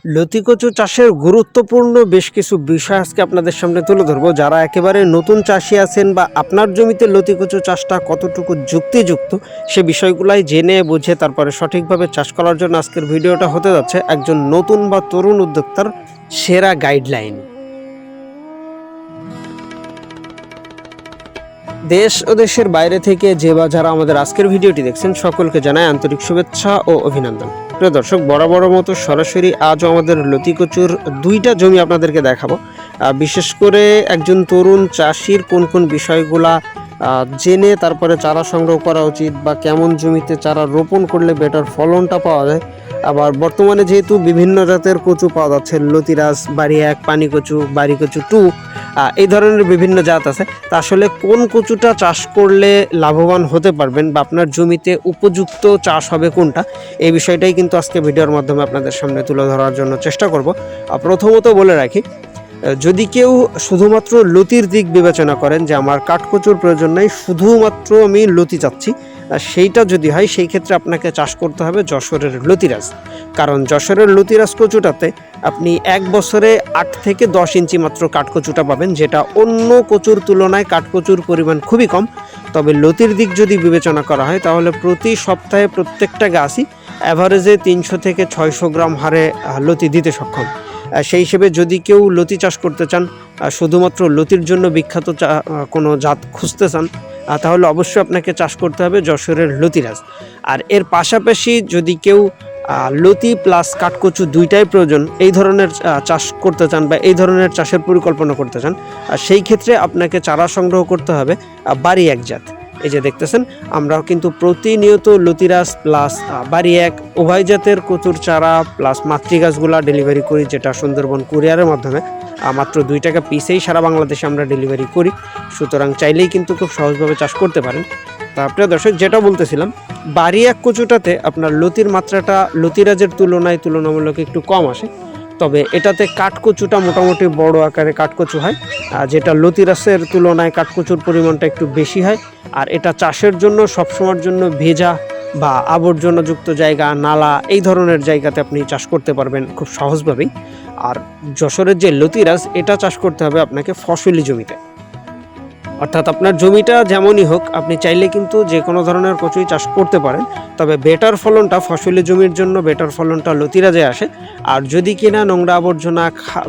লতি কচু চাষের গুরুত্বপূর্ণ বেশ কিছু বিষয় আজকে আপনাদের সামনে তুলে ধরবো। যারা একেবারে নতুন চাষি আছেন বা আপনার জমিতে লতি কচু চাষটা কতটুকু যুক্তিযুক্ত সে বিষয়গুলাই জেনে বুঝে তারপরে সঠিকভাবে চাষ করার জন্য আজকের ভিডিওটা হতে যাচ্ছে একজন নতুন বা তরুণ উদ্যোক্তার সেরা গাইডলাইন। দেশ ও দেশের বাইরে থেকে যে বা যারা আমাদের আজকের ভিডিওটি দেখছেন সকলকে জানাই আন্তরিক শুভেচ্ছা ও অভিনন্দন। প্রিয় দর্শক, বরাবর মতো সরাসরি আজও আমাদের লতি কচুর দুইটা জমি আপনাদেরকে দেখাবো। বিশেষ করে একজন তরুণ চাষির কোন কোন বিষয়গুলা জেনে তারপরে চারা সংগ্রহ করা উচিত বা কেমন জমিতে চারা রোপণ করলে বেটার ফলনটা পাওয়া যায়। আবার বর্তমানে যেহেতু বিভিন্ন জাতের কচু পাওয়া যাচ্ছে, লতিরাজ, বাড়ি এক, পানি কচু, বাড়ি কচু টু, এই ধরনের বিভিন্ন জাত আছে। তা আসলে কোন কচুটা চাষ করলে লাভবান হতে পারবেন বা আপনার জমিতে উপযুক্ত চাষ হবে কোনটা, এই বিষয়টাই কিন্তু আজকে ভিডিওর মাধ্যমে আপনাদের সামনে তুলে ধরার জন্য চেষ্টা করব। প্রথমত বলে রাখি, যদি কেউ শুধুমাত্র লতির দিক বিবেচনা করেন যে আমার কাঠকচুর প্রয়োজন নাই, শুধুমাত্র আমি লতি চাচ্ছি, সেইটা যদি হয় সেই ক্ষেত্রে আপনাকে চাষ করতে হবে যশোরের লতিরাজ। কারণ যশোরের লতিরাজ কচুটাতে আপনি এক বছরে 8 থেকে 10 ইঞ্চি মাত্র কাঠকচুটা পাবেন, যেটা অন্য কচুর তুলনায় কাঠকচুর পরিমাণ খুবই কম। তবে লতির দিক যদি বিবেচনা করা হয় তাহলে প্রতি সপ্তাহে প্রত্যেকটা গাছই অ্যাভারেজে 300 থেকে 600 গ্রাম হারে লতি দিতে সক্ষম। সেই হিসেবে যদি কেউ লতি চাষ করতে চান, শুধুমাত্র লতির জন্য বিখ্যাত কোনো জাত খুঁজতে চান, তাহলে অবশ্যই আপনাকে চাষ করতে হবে যশোরের লতিরাজ। আর এর পাশাপাশি যদি কেউ লতি প্লাস কাঠকচু দুইটাই প্রয়োজন এই ধরনের চাষ করতে চান বা এই ধরনের চাষের পরিকল্পনা করতে চান, সেই ক্ষেত্রে আপনাকে চারা সংগ্রহ করতে হবে বাড়ি এক জাত। এই যে দেখতেছেন, আমরা কিন্তু প্রতিনিয়ত লতিরাজ প্লাস বাড়ি এক উভয় জাতের কচুর চারা প্লাস মাতৃগাছগুলা ডেলিভারি করি, যেটা সুন্দরবন কুরিয়ারের মাধ্যমে মাত্র 2 টাকা পিসেই সারা বাংলাদেশে আমরা ডেলিভারি করি। সুতরাং চাইলেই কিন্তু খুব সহজভাবে চাষ করতে পারেন। তা প্রিয় দর্শক, যেটা বলতেছিলাম, বাড়ি এক কচুটাতে আপনার লতির মাত্রাটা লতিরাজের তুলনায় তুলনামূলক একটু কম আসে। তবে এটাতে কাঠকচুটা মোটামুটি বড় আকারে কাঠকচু হয়, যেটা লতিরাজের তুলনায় কাঠকচুর পরিমাণটা একটু বেশি হয়। আর এটা চাষের জন্য সবসময়ের জন্য ভেজা বা আবর্জনাযুক্ত জায়গা, নালা, এই ধরনের জায়গাতে আপনি চাষ করতে পারবেন খুব সহজভাবেই। আর যশোরের যে লতিরাজ, এটা চাষ করতে হবে আপনাকে ফসলি জমিতে, অর্থাৎ আপনার জমিটা যেমনই হোক আপনি চাইলে কিন্তু যে কোনো ধরনের কচুই চাষ করতে পারেন। তবে বেটার ফলনটা ফসলি জমির জন্য বেটার ফলনটা লতিরাজে আসে। আর যদি কিনা নোংরা আবর্জনা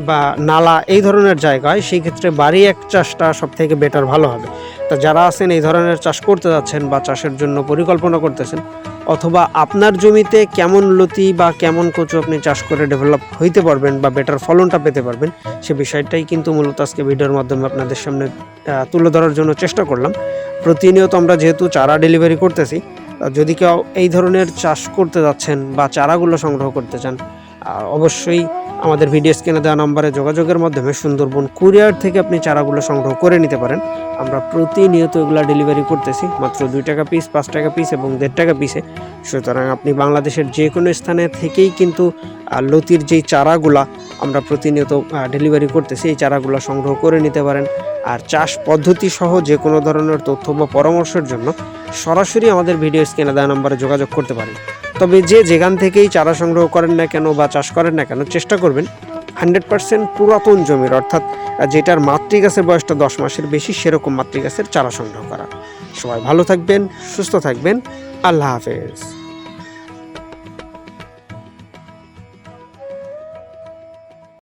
বা নালা এই ধরনের জায়গা হয়, সেই ক্ষেত্রে বাড়ি এক চাষটা সব থেকে বেটার ভালো হবে। তা যারা আছেন এই ধরনের চাষ করতে যাচ্ছেন বা চাষের জন্য পরিকল্পনা করতেছেন, অথবা আপনার জমিতে কেমন লতি বা কেমন কচু আপনি চাষ করে ডেভেলপ হইতে পারবেন বা বেটার ফলনটা পেতে পারবেন, সে বিষয়টাই কিন্তু মূলত আজকে ভিডিওর মাধ্যমে আপনাদের সামনে তুলে ধরার জন্য চেষ্টা করলাম। প্রতিনিয়ত আমরা যেহেতু চারা ডেলিভারি করতেছি, যদি কেউ এই ধরনের চাষ করতে যাচ্ছেন বা চারাগুলো সংগ্রহ করতে চান, অবশ্যই আমাদের ভিডিও স্ক্রিনে দেওয়া নম্বরে যোগাযোগের মাধ্যমে সুন্দরবন কুরিয়ার থেকে আপনি চারাগুলো সংগ্রহ করে নিতে পারেন। আমরা প্রতিনিয়ত এগুলো ডেলিভারি করতেছি মাত্র 2 টাকা পিস, 5 টাকা পিস এবং 1.5 টাকা পিসে। সুতরাং আপনি বাংলাদেশের যে কোনো স্থানে থেকেই কিন্তু লতির যেই চারাগুলা আমরা প্রতিনিয়ত ডেলিভারি করতেছি, এই চারাগুলো সংগ্রহ করে নিতে পারেন। আর চাষ পদ্ধতি সহ যে কোনো ধরনের তথ্য বা পরামর্শের জন্য সরাসরি আমাদের ভিডিও স্ক্রিনে দেওয়া নম্বরে যোগাযোগ করতে পারেন। তবে যে যেখান থেকেই চারা সংগ্রহ করেন না কেন বা চাষ করেন না কেন, চেষ্টা করবেন 100% পুরাতন জমির, অর্থাৎ যেটার মাতৃগাছের বয়সটা 10 মাসের বেশি, সেরকম মাতৃগাছের চারা সংগ্রহ করা। সবাই ভালো থাকবেন, সুস্থ থাকবেন। আল্লাহ হাফেজ।